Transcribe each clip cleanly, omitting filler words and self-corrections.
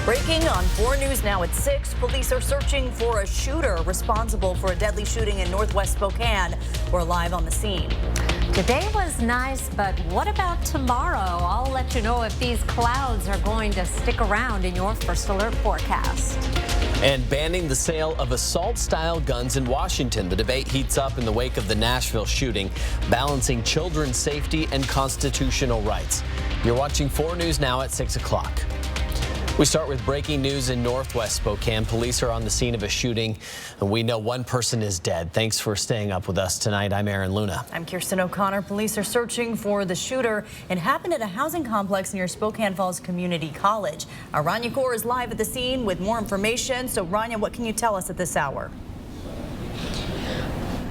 Breaking on 4 News Now at 6. Police are searching for a shooter responsible for a deadly shooting in Northwest Spokane. We're live on the scene. Today was nice, but what about tomorrow? I'll let you know if these clouds are going to stick around in your First Alert forecast. And banning the sale of assault-style guns in Washington. The debate heats up in the wake of the Nashville shooting, balancing children's safety and constitutional rights. You're watching 4 News Now at 6 o'clock. We start with breaking news in Northwest Spokane. Police are on the scene of a shooting, and we know one person is dead. Thanks for staying up with us tonight. I'm Aaron Luna. I'm Kirsten O'Connor. Police are searching for the shooter. It happened at a housing complex near Spokane Falls Community College. Rania Kaur is live at the scene with more information. So, Rania, what can you tell us at this hour?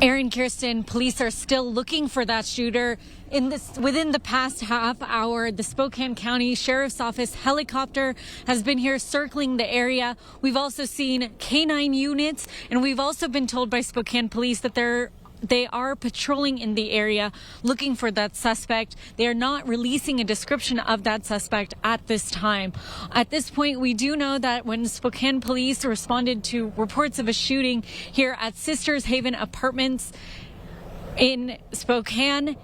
Aaron, Kirsten, police are still looking for that shooter. Within the past half hour, the Spokane County Sheriff's Office helicopter has been here circling the area. We've also seen K-9 units, and we've also been told by Spokane police that they are patrolling in the area looking for that suspect. They are not releasing a description of that suspect at this time. At this point, we do know that when Spokane police responded to reports of a shooting here at Sisters Haven Apartments in Spokane,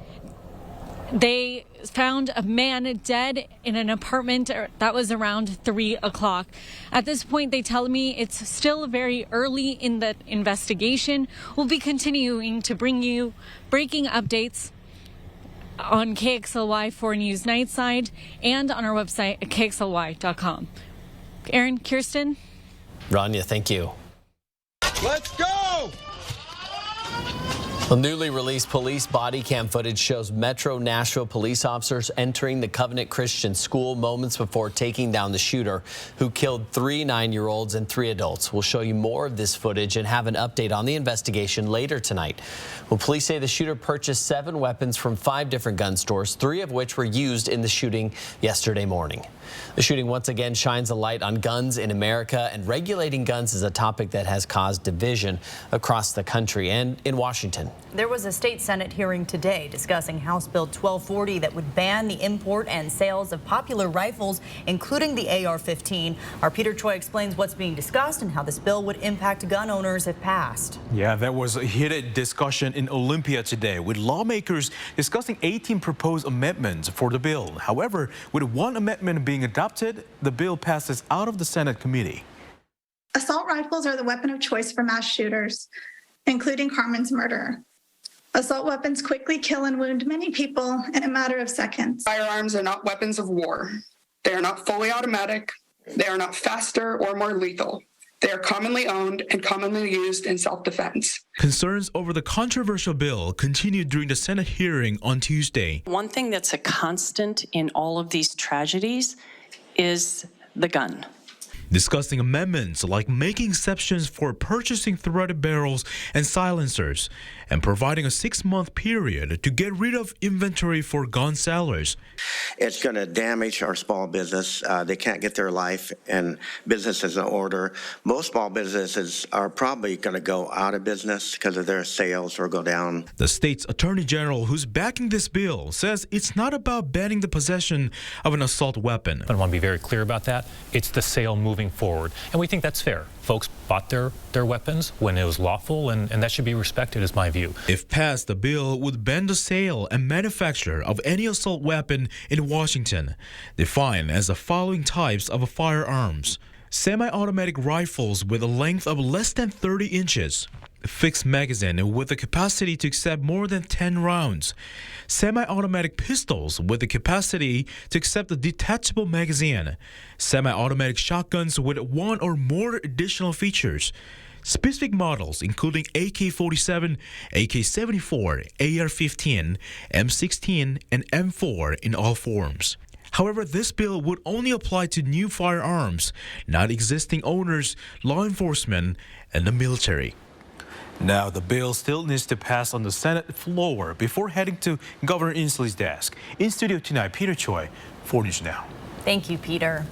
they found a man dead in an apartment that was around 3 o'clock. At this point, they tell me it's still very early in the investigation. We'll be continuing to bring you breaking updates on KXLY 4 News Nightside and on our website at kxly.com. Aaron, Kirsten? Rania, thank you. Let's go! Well, newly released police body cam footage shows Metro Nashville police officers entering the Covenant Christian School moments before taking down the shooter who killed 3 9-year-olds and 3 adults. We'll show you more of this footage and have an update on the investigation later tonight. Well, police say the shooter purchased 7 weapons from 5 different gun stores, 3 of which were used in the shooting yesterday morning. The shooting once again shines a light on guns in America, and regulating guns is a topic that has caused division across the country and in Washington. There was a state Senate hearing today discussing House Bill 1240 that would ban the import and sales of popular rifles, including the AR-15. Our Peter Choi explains what's being discussed and how this bill would impact gun owners if passed. Yeah, there was a heated discussion in Olympia today with lawmakers discussing 18 proposed amendments for the bill. However, with one amendment being adopted, the bill passes out of the Senate committee. Assault rifles are the weapon of choice for mass shooters, including Carmen's murderer. Assault weapons quickly kill and wound many people in a matter of seconds. Firearms are not weapons of war. They are not fully automatic. They are not faster or more lethal. They are commonly owned and commonly used in self-defense. Concerns over the controversial bill continued during the Senate hearing on Tuesday. One thing that's a constant in all of these tragedies is the gun. Discussing amendments like making exceptions for purchasing threaded barrels and silencers and providing a 6-month period to get rid of inventory for gun sellers. It's going to damage our small business. They can't get their life and businesses in order. Most small businesses are probably going to go out of business because of their sales or go down. The state's attorney general, who's backing this bill, says it's not about banning the possession of an assault weapon. I want to be very clear about that. It's the sale moving forward. And we think that's fair. Folks bought their weapons when it was lawful, and that should be respected, is my view. If passed, the bill would ban the sale and manufacture of any assault weapon in Washington, defined as the following types of firearms: semi-automatic rifles with a length of less than 30 inches, fixed magazine with the capacity to accept more than 10 rounds, semi-automatic pistols with the capacity to accept a detachable magazine, semi-automatic shotguns with 1 or more additional features, specific models including AK-47, AK-74, AR-15, M16, and M4 in all forms. However, this bill would only apply to new firearms, not existing owners, law enforcement, and the military. Now, the bill still needs to pass on the Senate floor before heading to Governor Inslee's desk. In studio tonight, Peter Choi, 4 News Now. Thank you, Peter.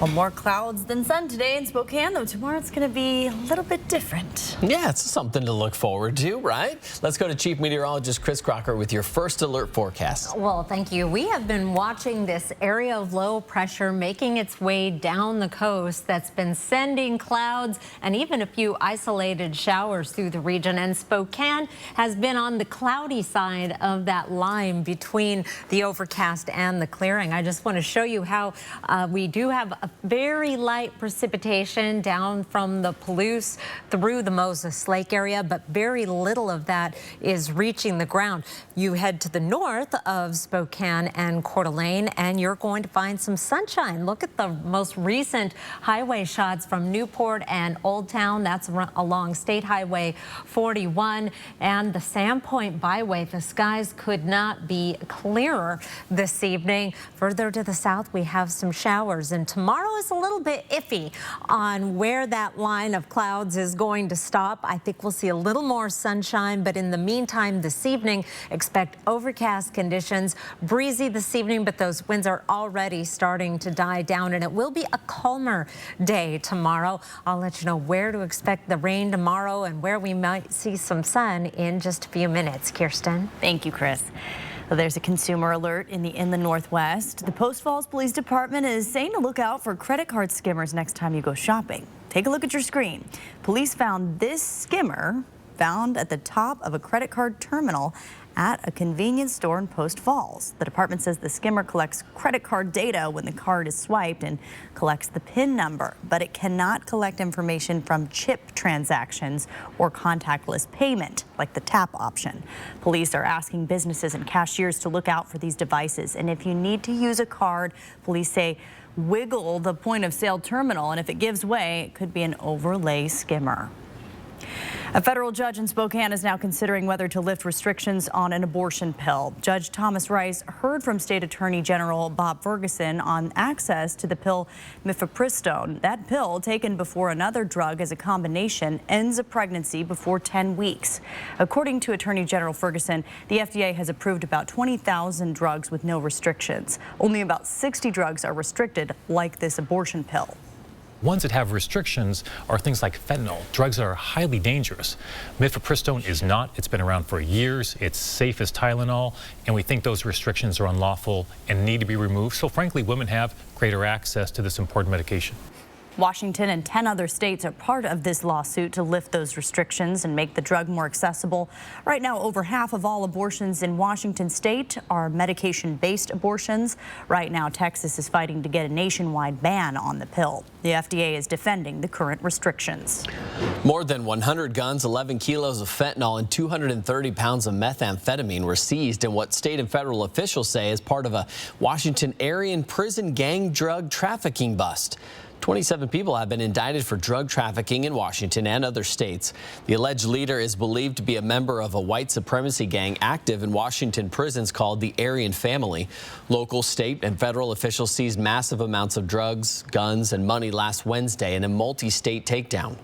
Well, more clouds than sun today in Spokane, though tomorrow it's going to be a little bit different. Yeah, it's something to look forward to, right? Let's go to Chief Meteorologist Chris Crocker with your first alert forecast. Well, thank you. We have been watching this area of low pressure making its way down the coast that's been sending clouds and even a few isolated showers through the region. And Spokane has been on the cloudy side of that line between the overcast and the clearing. I just want to show you how we do have a very light precipitation down from the Palouse through the Moses Lake area, but very little of that is reaching the ground. You head to the north of Spokane and Coeur d'Alene, and you're going to find some sunshine. Look at the most recent highway shots from Newport and Old Town. That's along State Highway 41 and the Sandpoint Byway. The skies could not be clearer this evening. Further to the south, we have some showers, and tomorrow is a little bit iffy on where that line of clouds is going to stop. I think we'll see a little more sunshine, but in the meantime, this evening, expect overcast conditions. Breezy this evening, but those winds are already starting to die down, and it will be a calmer day tomorrow. I'll let you know where to expect the rain tomorrow and where we might see some sun in just a few minutes. Kirsten. Thank you, Chris. Well, there's a consumer alert in the Northwest. The Post Falls Police Department is saying to look out for credit card skimmers next time you go shopping. Take a look at your screen. Police found this skimmer found at the top of a credit card terminal at a convenience store in Post Falls. The department says the skimmer collects credit card data when the card is swiped and collects the PIN number, but it cannot collect information from chip transactions or contactless payment, like the tap option. Police are asking businesses and cashiers to look out for these devices, and if you need to use a card, police say wiggle the point of sale terminal, and if it gives way, it could be an overlay skimmer. A federal judge in Spokane is now considering whether to lift restrictions on an abortion pill. Judge Thomas Rice heard from State Attorney General Bob Ferguson on access to the pill mifepristone. That pill, taken before another drug as a combination, ends a pregnancy before 10 weeks. According to Attorney General Ferguson, the FDA has approved about 20,000 drugs with no restrictions. Only about 60 drugs are restricted, like this abortion pill. Ones that have restrictions are things like fentanyl, drugs that are highly dangerous. Mifepristone is not. It's been around for years. It's safe as Tylenol, and we think those restrictions are unlawful and need to be removed. So frankly, women have greater access to this important medication. Washington and 10 other states are part of this lawsuit to lift those restrictions and make the drug more accessible. Right now, over half of all abortions in Washington state are medication-based abortions. Right now, Texas is fighting to get a nationwide ban on the pill. The FDA is defending the current restrictions. More than 100 guns, 11 kilos of fentanyl, and 230 pounds of methamphetamine were seized in what state and federal officials say is part of a Washington Aryan prison gang drug trafficking bust. 27 people have been indicted for drug trafficking in Washington and other states. The alleged leader is believed to be a member of a white supremacy gang active in Washington prisons called the Aryan Family. Local, state, and federal officials seized massive amounts of drugs, guns, and money last Wednesday in a multi-state takedown.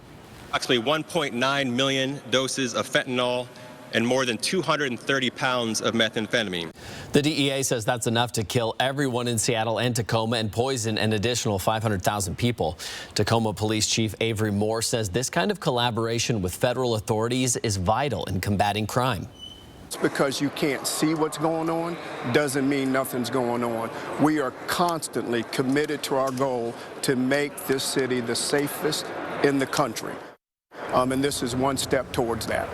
Approximately 1.9 million doses of fentanyl and more than 230 pounds of methamphetamine. The DEA says that's enough to kill everyone in Seattle and Tacoma and poison an additional 500,000 people. Tacoma Police Chief Avery Moore says this kind of collaboration with federal authorities is vital in combating crime. Just because you can't see what's going on doesn't mean nothing's going on. We are constantly committed to our goal to make this city the safest in the country. And this is one step towards that.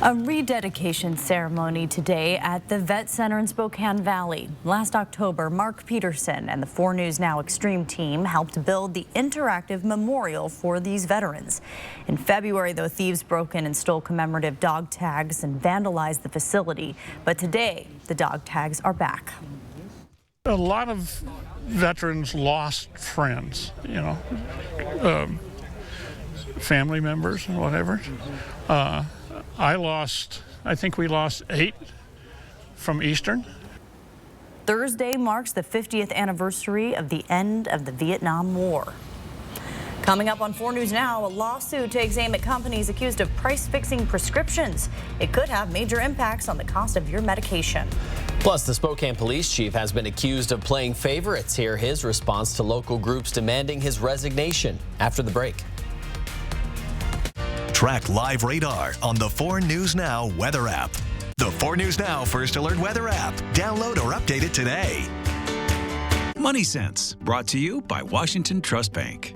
A rededication ceremony today at the Vet Center in Spokane Valley. Last October, Mark Peterson and the 4 News Now Extreme team helped build the interactive memorial for these veterans. In February, though, thieves broke in and stole commemorative dog tags and vandalized the facility. But today, the dog tags are back. A lot of veterans lost friends, family members and whatever. I think we lost 8 from Eastern. Thursday marks the 50th anniversary of the end of the Vietnam War. Coming up on 4 News Now, a lawsuit takes aim at companies accused of price-fixing prescriptions. It could have major impacts on the cost of your medication. Plus, the Spokane police chief has been accused of playing favorites. Hear his response to local groups demanding his resignation after the break. Track live radar on the 4 News Now weather app. The 4 News Now First Alert weather app. Download or update it today. Money Sense, brought to you by Washington Trust Bank.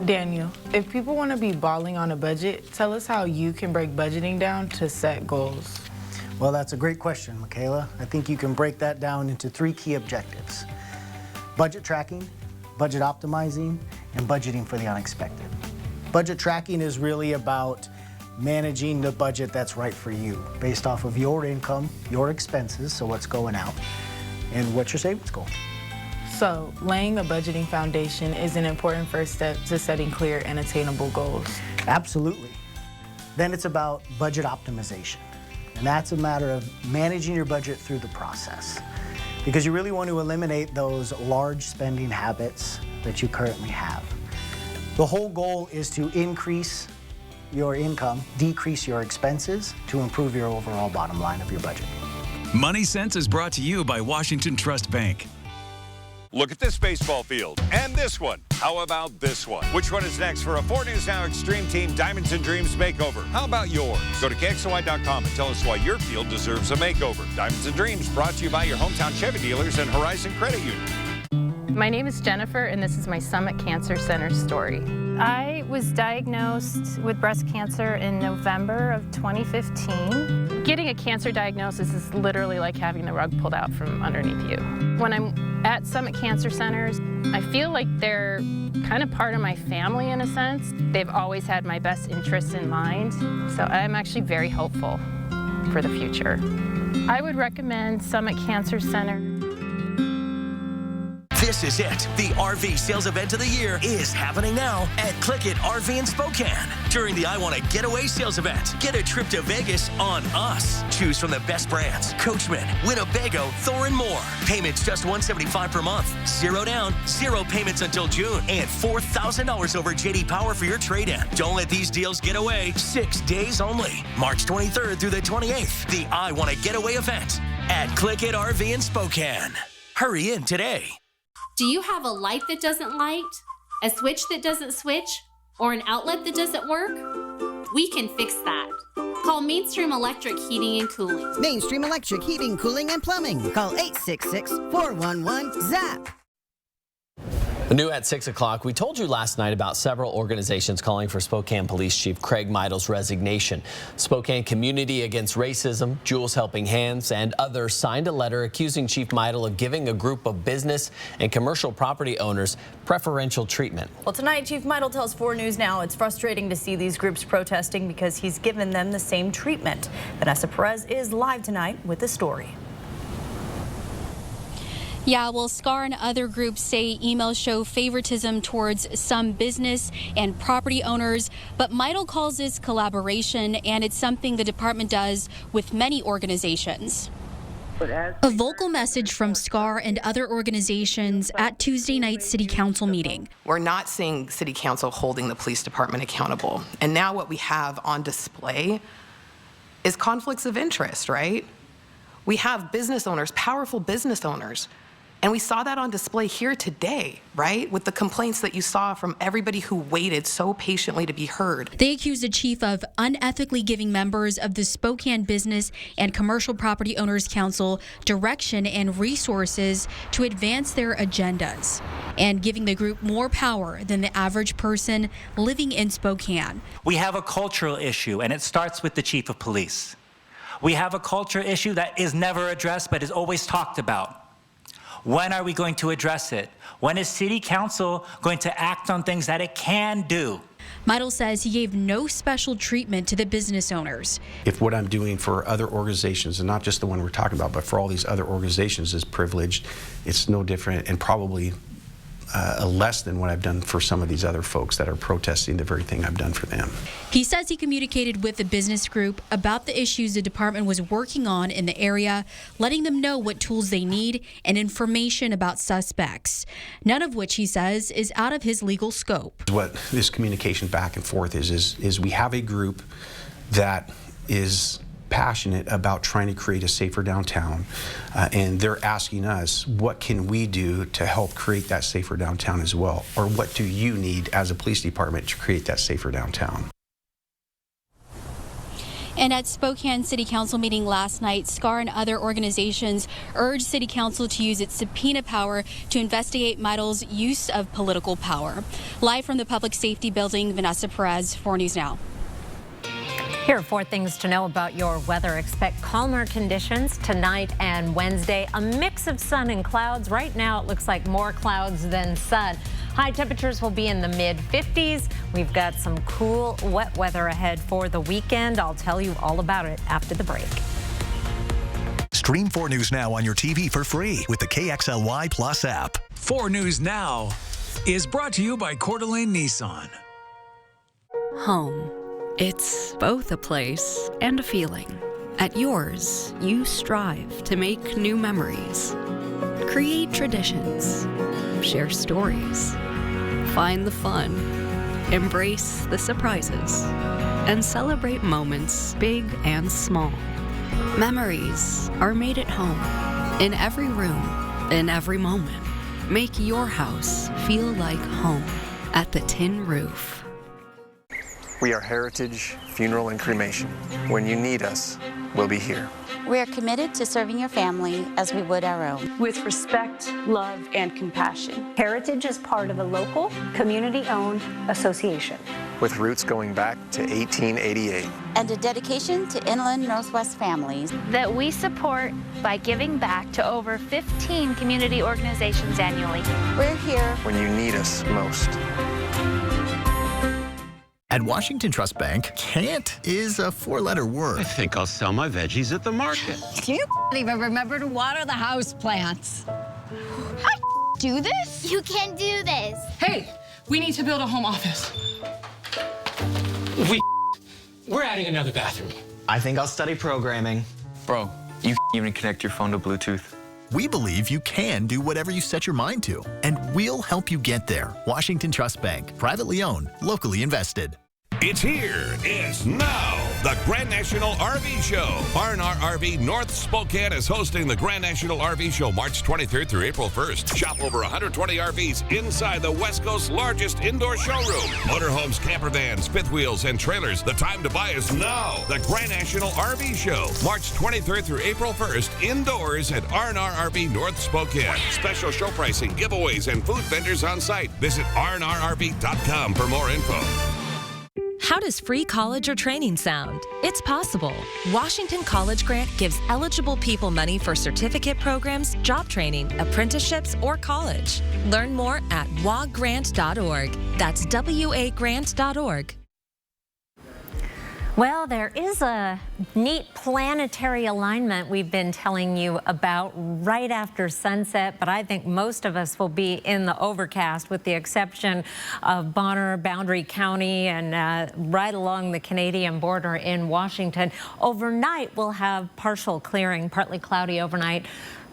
Daniel, if people want to be balling on a budget, tell us how you can break budgeting down to set goals. Well, that's a great question, Michaela. I think you can break that down into 3 key objectives: budget tracking, budget optimizing, and budgeting for the unexpected. Budget tracking is really about managing the budget that's right for you based off of your income, your expenses, so what's going out, and what's your savings goal. So, laying a budgeting foundation is an important first step to setting clear and attainable goals. Absolutely. Then it's about budget optimization. And that's a matter of managing your budget through the process, because you really want to eliminate those large spending habits that you currently have. The whole goal is to increase your income, decrease your expenses to improve your overall bottom line of your budget. Money Sense is brought to you by Washington Trust Bank. Look at this baseball field and this one. How about this one? Which one is next for a 4 News Now Extreme Team Diamonds and Dreams makeover? How about yours? Go to KXLY.com and tell us why your field deserves a makeover. Diamonds and Dreams brought to you by your hometown Chevy dealers and Horizon Credit Union. My name is Jennifer, and this is my Summit Cancer Center story. I was diagnosed with breast cancer in November of 2015. Getting a cancer diagnosis is literally like having the rug pulled out from underneath you. When I'm at Summit Cancer Centers, I feel like they're kind of part of my family in a sense. They've always had my best interests in mind, so I'm actually very hopeful for the future. I would recommend Summit Cancer Center. This is it. The RV sales event of the year is happening now at Click It RV in Spokane. During the I Want to Getaway sales event, get a trip to Vegas on us. Choose from the best brands: Coachman, Winnebago, Thor, and more. Payments just $175 per month. 0 down, 0 payments until June, and $4,000 over JD Power for your trade-in. Don't let these deals get away. 6 days only. March 23rd through the 28th. The I Want to Getaway event at Click It RV in Spokane. Hurry in today. Do you have a light that doesn't light, a switch that doesn't switch, or an outlet that doesn't work? We can fix that. Call Mainstream Electric Heating and Cooling. Mainstream Electric Heating, Cooling, and Plumbing. Call 866-411-ZAP. New at 6 o'clock, we told you last night about several organizations calling for Spokane Police Chief Craig Meidl's resignation. Spokane Community Against Racism, Jules Helping Hands, and others signed a letter accusing Chief Meidl of giving a group of business and commercial property owners preferential treatment. Well, tonight, Chief Meidl tells 4 News Now it's frustrating to see these groups protesting because he's given them the same treatment. Vanessa Perez is live tonight with the story. Yeah, well, SCAR and other groups say emails show favoritism towards some business and property owners, but Meidl calls this collaboration, and it's something the department does with many organizations. A vocal message from SCAR and other organizations at Tuesday night's City Council meeting. We're not seeing City Council holding the police department accountable. And now what we have on display is conflicts of interest, right? We have business owners, powerful business owners. And we saw that on display here today, right? With the complaints that you saw from everybody who waited so patiently to be heard. They accuse the chief of unethically giving members of the Spokane Business and Commercial Property Owners Council direction and resources to advance their agendas, and giving the group more power than the average person living in Spokane. We have a cultural issue, and it starts with the chief of police. We have a culture issue that is never addressed but is always talked about. When are we going to address it? When is City Council going to act on things that it can do? Meidl says he gave no special treatment to the business owners. If what I'm doing for other organizations, and not just the one we're talking about, but for all these other organizations is privileged, it's no different and probably less than what I've done for some of these other folks that are protesting the very thing I've done for them. He says he communicated with the business group about the issues the department was working on in the area, letting them know what tools they need and information about suspects, none of which he says is out of his legal scope. What this communication back and forth is we have a group that is passionate about trying to create a safer downtown, and they're asking us, what can we do to help create that safer downtown as well? Or what do you need as a police department to create that safer downtown? And at Spokane City Council meeting last night, SCAR and other organizations urged City Council to use its subpoena power to investigate Meidel's use of political power. Live from the Public Safety Building, Vanessa Perez, 4 News Now. Here are 4 things to know about your weather. Expect calmer conditions tonight and Wednesday. A mix of sun and clouds. Right now it looks like more clouds than sun. High temperatures will be in the mid-50s. We've got some cool, wet weather ahead for the weekend. I'll tell you all about it after the break. Stream 4 News Now on your TV for free with the KXLY Plus app. 4 News Now is brought to you by Coeur d'Alene Nissan. Home. It's both a place and a feeling. At yours, you strive to make new memories, create traditions, share stories, find the fun, embrace the surprises, and celebrate moments big and small. Memories are made at home, in every room, in every moment. Make your house feel like home at the Tin Roof. We are Heritage Funeral and Cremation. When you need us, we'll be here. We are committed to serving your family as we would our own. With respect, love, and compassion. Heritage is part of a local, community-owned association. With roots going back to 1888. And a dedication to inland Northwest families. That we support by giving back to over 15 community organizations annually. We're here when you need us most. At Washington Trust Bank, can't is a 4-letter word. I think I'll sell my veggies at the market. You even remember to water the house plants. I do this? You can do this. Hey, we need to build a home office. We're adding another bathroom. I think I'll study programming. Bro, you even connect your phone to Bluetooth. We believe you can do whatever you set your mind to, and we'll help you get there. Washington Trust Bank, privately owned, locally invested. It's here. It's now. The Grand National RV Show. R&R RV North Spokane is hosting the Grand National RV Show March 23rd through April 1st. Shop over 120 RVs inside the West Coast's largest indoor showroom. Motorhomes, camper vans, fifth wheels, and trailers. The time to buy is now. The Grand National RV Show. March 23rd through April 1st. Indoors at R&R RV North Spokane. Special show pricing, giveaways, and food vendors on site. Visit rnrrv.com for more info. How does free college or training sound? It's possible. Washington College Grant gives eligible people money for certificate programs, job training, apprenticeships, or college. Learn more at wagrant.org. That's wagrant.org. Well, there is a neat planetary alignment we've been telling you about right after sunset, but I think most of us will be in the overcast with the exception of Bonner, Boundary County, and right along the Canadian border in Washington. Overnight, we'll have partial clearing, partly cloudy overnight.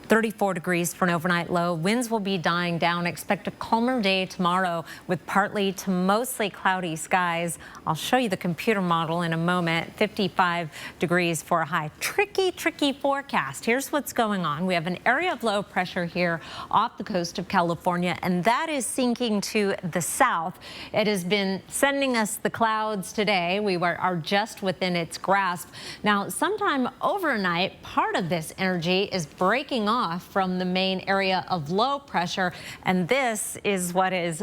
34 degrees for an overnight low. Winds will be dying down. Expect a calmer day tomorrow with partly to mostly cloudy skies. I'll show you the computer model in a moment. 55 degrees for a high. Tricky forecast. Here's what's going on. We have an area of low pressure here off the coast of California, and that is sinking to the south. It has been sending us the clouds today. We are just within its grasp. Now, sometime overnight, part of this energy is breaking off from the main area of low pressure, and this is what is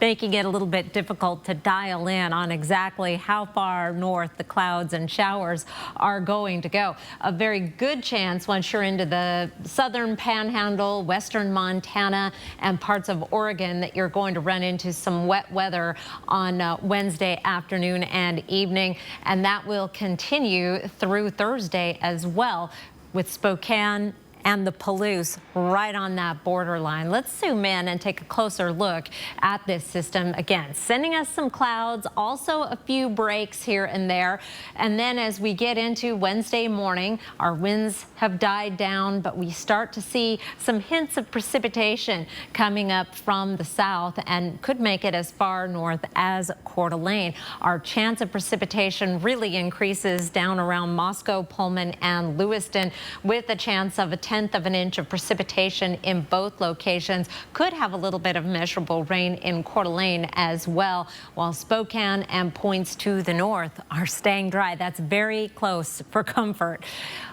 making it a little bit difficult to dial in on exactly how far north the clouds and showers are going to go. A very good chance once you're into the southern panhandle, western Montana, and parts of Oregon that you're going to run into some wet weather on Wednesday afternoon and evening, and that will continue through Thursday as well, with Spokane and the Palouse right on that borderline. Let's zoom in and take a closer look at this system. Again, sending us some clouds, also a few breaks here and there. And then as we get into Wednesday morning, our winds have died down, but we start to see some hints of precipitation coming up from the south and could make it as far north as Coeur d'Alene. Our chance of precipitation really increases down around Moscow, Pullman, and Lewiston, with a chance of 1/10 of an inch of precipitation in both locations. Could have a little bit of measurable rain in Coeur d'Alene as well, while Spokane and points to the north are staying dry. That's very close for comfort.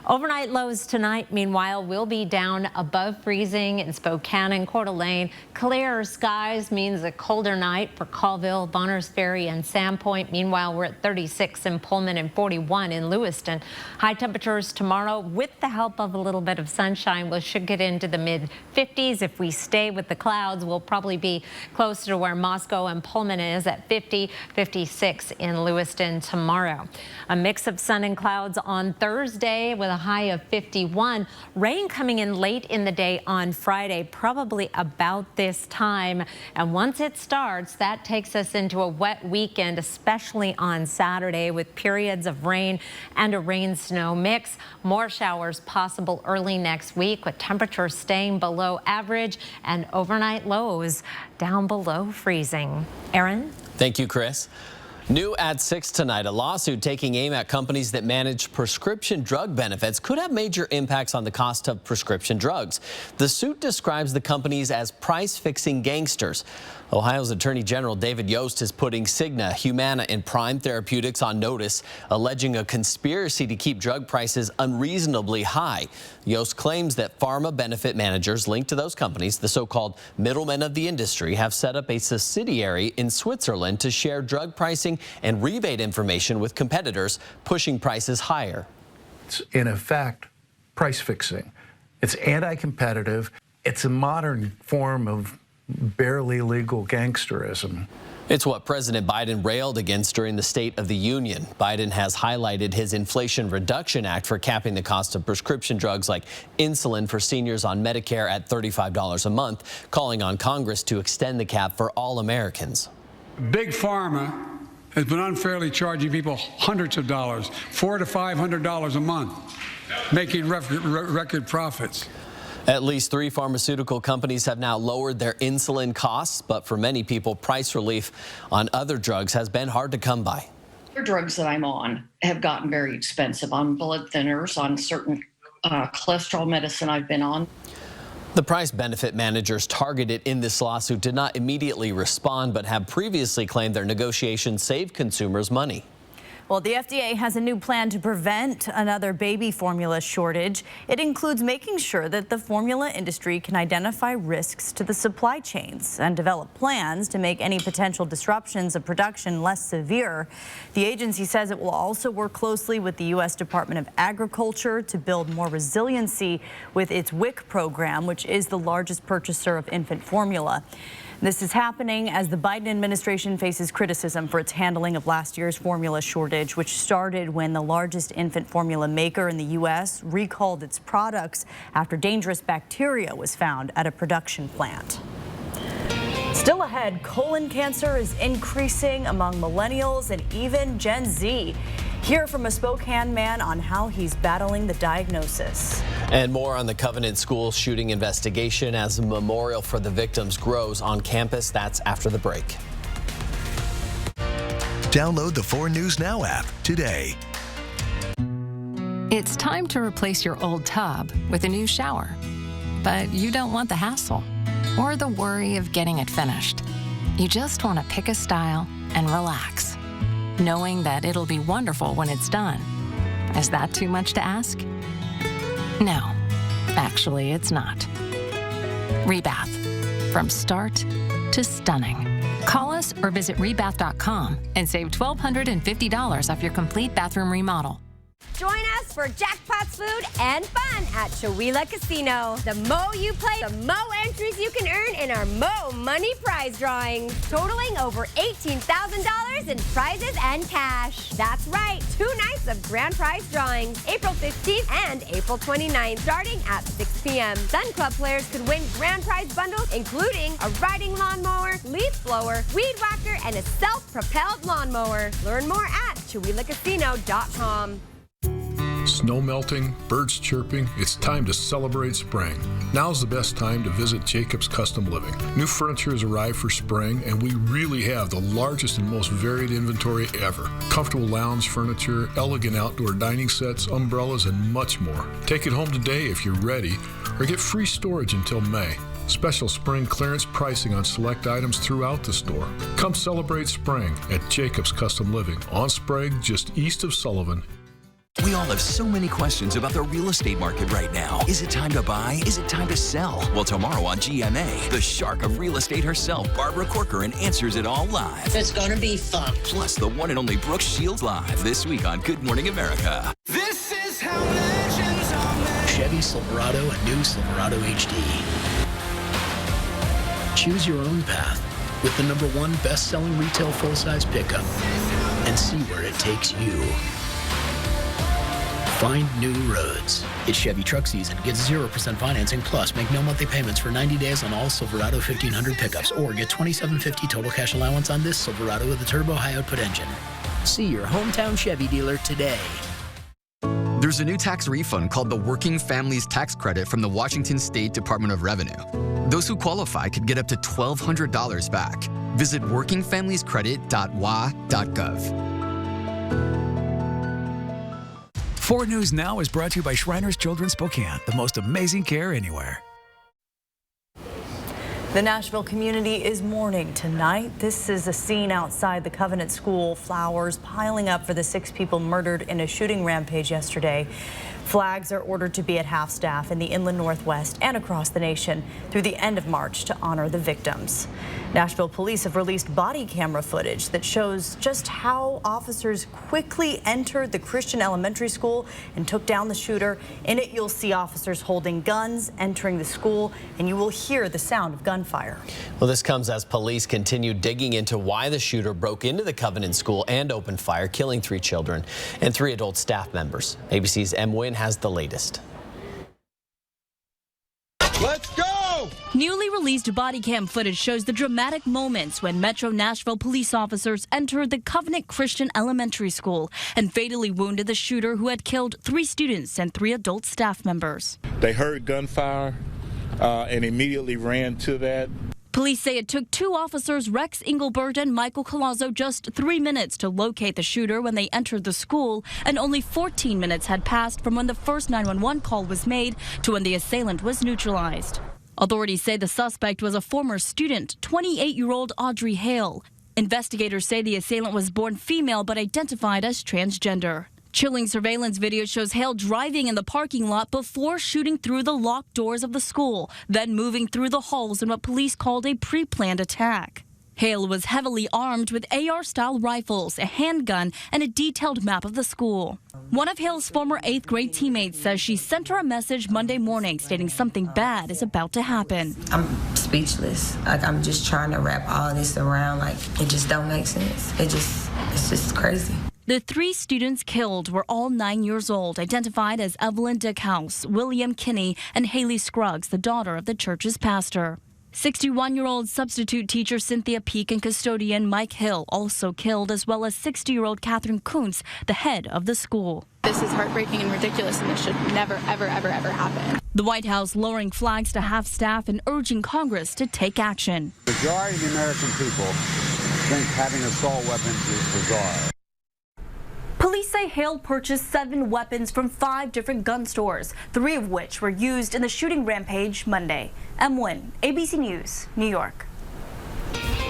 Overnight lows tonight, meanwhile, will be down above freezing in Spokane and Coeur d'Alene. Clearer skies means a colder night for Colville, Bonners Ferry, and Sandpoint. Meanwhile, we're at 36 in Pullman and 41 in Lewiston. High temperatures tomorrow with the help of a little bit of sunshine. We should get into the mid-50s. If we stay with the clouds, we'll probably be closer to where Moscow and Pullman is at 50, 56 in Lewiston tomorrow. A mix of sun and clouds on Thursday with a high of 51. Rain coming in late in the day on Friday, probably about this time. And once it starts, that takes us into a wet weekend, especially on Saturday, with periods of rain and a rain-snow mix. More showers possible early next week, with temperatures staying below average and overnight lows down below freezing. Aaron? Thank you, Chris. New at 6 tonight, a lawsuit taking aim at companies that manage prescription drug benefits could have major impacts on the cost of prescription drugs. The suit describes the companies as price-fixing gangsters. Ohio's Attorney General David Yost is putting Cigna, Humana, and Prime Therapeutics on notice, alleging a conspiracy to keep drug prices unreasonably high. Yost claims that pharma benefit managers linked to those companies, the so-called middlemen of the industry, have set up a subsidiary in Switzerland to share drug pricing and rebate information with competitors, pushing prices higher. It's in effect price fixing. It's anti-competitive. It's a modern form of barely legal gangsterism. It's what President Biden railed against during the State of the Union. Biden has highlighted his Inflation Reduction Act for capping the cost of prescription drugs like insulin for seniors on Medicare at $35 a month, calling on Congress to extend the cap for all Americans. Big Pharma has been unfairly charging people hundreds of dollars, $400 to $500 a month, making record profits. At least 3 pharmaceutical companies have now lowered their insulin costs, but for many people, price relief on other drugs has been hard to come by. The drugs that I'm on have gotten very expensive, on blood thinners, on certain cholesterol medicine I've been on. The price benefit managers targeted in this lawsuit did not immediately respond, but have previously claimed their negotiations saved consumers money. Well, the FDA has a new plan to prevent another baby formula shortage. It includes making sure that the formula industry can identify risks to the supply chains and develop plans to make any potential disruptions of production less severe. The agency says it will also work closely with the U.S. Department of Agriculture to build more resiliency with its WIC program, which is the largest purchaser of infant formula. This is happening as the Biden administration faces criticism for its handling of last year's formula shortage, which started when the largest infant formula maker in the U.S. recalled its products after dangerous bacteria was found at a production plant. Still ahead, colon cancer is increasing among millennials and even Gen Z. Hear from a Spokane man on how he's battling the diagnosis. And more on the Covenant School shooting investigation as a memorial for the victims grows on campus. That's after the break. Download the 4 News Now app today. It's time to replace your old tub with a new shower. But you don't want the hassle or the worry of getting it finished. You just want to pick a style and relax, knowing that it'll be wonderful when it's done. Is that too much to ask? No, actually it's not. Rebath, from start to stunning. Call us or visit rebath.com and save $1,250 off your complete bathroom remodel. Join us for jackpots, food, and fun at Chewelah Casino. The more you play, the more entries you can earn in our Mo Money prize drawings, totaling over $18,000 in prizes and cash. That's right, 2 nights of grand prize drawings, April 15th and April 29th, starting at 6 p.m. Sun Club players could win grand prize bundles, including a riding lawnmower, leaf blower, weed whacker, and a self-propelled lawnmower. Learn more at ChewelahCasino.com. Snow melting, birds chirping, it's time to celebrate spring. Now's the best time to visit Jacobs Custom Living. New furniture has arrived for spring, and we really have the largest and most varied inventory ever. Comfortable lounge furniture, elegant outdoor dining sets, umbrellas, and much more. Take it home today if you're ready, or get free storage until May. Special spring clearance pricing on select items throughout the store. Come celebrate spring at Jacobs Custom Living on Sprague, just east of Sullivan. We all have so many questions about the real estate market right now. Is it time to buy? Is it time to sell? Well, tomorrow on GMA, the shark of real estate herself, Barbara Corcoran, answers it all live. It's going to be fun. Plus, the one and only Brooke Shields live this week on Good Morning America. This is how legends are made. Chevy Silverado and new Silverado HD. Choose your own path with the #1 best-selling retail full-size pickup and see where it takes you. Find new roads. It's Chevy truck season. Get 0% financing plus make no monthly payments for 90 days on all Silverado 1500 pickups, or get $2,750 total cash allowance on this Silverado with a turbo high output engine. See your hometown Chevy dealer today. There's a new tax refund called the Working Families Tax Credit from the Washington State Department of Revenue. Those who qualify could get up to $1,200 back. Visit workingfamiliescredit.wa.gov. 4 News Now is brought to you by Shriners Children's Spokane, the most amazing care anywhere. The Nashville community is mourning tonight. This is a scene outside the Covenant School, flowers piling up for the 6 people murdered in a shooting rampage yesterday. Flags are ordered to be at half-staff in the Inland Northwest and across the nation through the end of March to honor the victims. Nashville police have released body camera footage that shows just how officers quickly entered the Christian Elementary School and took down the shooter. In it, you'll see officers holding guns, entering the school, and you will hear the sound of gunfire. Well, this comes as police continue digging into why the shooter broke into the Covenant School and opened fire, killing 3 children and 3 adult staff members. ABC's M. Wynn has the latest. Let's go! Newly released body cam footage shows the dramatic moments when Metro Nashville police officers entered the Covenant Christian Elementary School and fatally wounded the shooter who had killed 3 students and 3 adult staff members. They heard gunfire and immediately ran to that. Police say it took 2 officers, Rex Engelbert and Michael Colazzo, just 3 minutes to locate the shooter when they entered the school, and only 14 minutes had passed from when the first 911 call was made to when the assailant was neutralized. Authorities say the suspect was a former student, 28-year-old Audrey Hale. Investigators say the assailant was born female but identified as transgender. Chilling surveillance video shows Hale driving in the parking lot before shooting through the locked doors of the school, then moving through the halls in what police called a pre-planned attack. Hale was heavily armed with AR-style rifles, a handgun, and a detailed map of the school. One of Hale's former 8th grade teammates says she sent her a message Monday morning stating something bad is about to happen. I'm speechless. I'm just trying to wrap all this around. It just don't make sense. It's just crazy. The 3 students killed were all 9 years old, identified as Evelyn Dickhouse, William Kinney, and Haley Scruggs, the daughter of the church's pastor. 61-year-old substitute teacher Cynthia Peak and custodian Mike Hill also killed, as well as 60-year-old Catherine Kuntz, the head of the school. This is heartbreaking and ridiculous, and this should never, ever, ever, ever happen. The White House lowering flags to half-staff and urging Congress to take action. The majority of the American people think having assault weapons is bizarre. Police say Hale purchased 7 weapons from 5 different gun stores, 3 of which were used in the shooting rampage Monday. M. Wynn, ABC News, New York.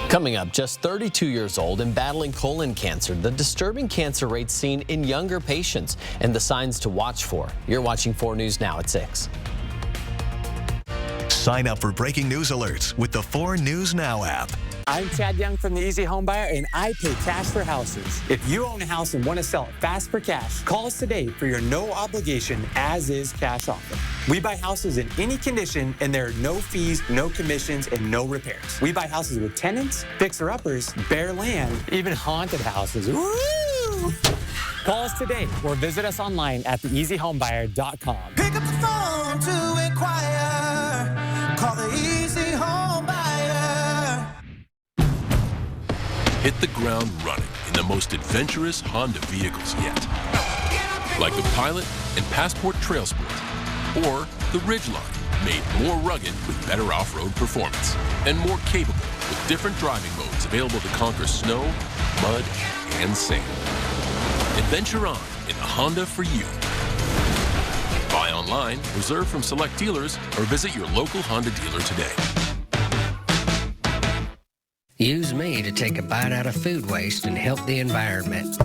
Coming up, just 32 years old and battling colon cancer, the disturbing cancer rates seen in younger patients and the signs to watch for. You're watching 4 News Now at 6. Sign up for breaking news alerts with the 4 News Now app. I'm Chad Young from the Easy Home Buyer, and I pay cash for houses. If you own a house and want to sell it fast for cash, call us today for your no-obligation as-is cash offer. We buy houses in any condition, and there are no fees, no commissions, and no repairs. We buy houses with tenants, fixer-uppers, bare land, even haunted houses. Woo! Call us today or visit us online at theeasyhomebuyer.com. Pick up the phone to inquire. Call the Easy Home Buyer. Hit the ground running in the most adventurous Honda vehicles yet. Like the Pilot and Passport Trail Sport, or the Ridgeline, made more rugged with better off-road performance, and more capable with different driving modes available to conquer snow, mud, and sand. Adventure on in a Honda for you. Buy online, reserve from select dealers, or visit your local Honda dealer today. Use me to take a bite out of food waste and help the environment.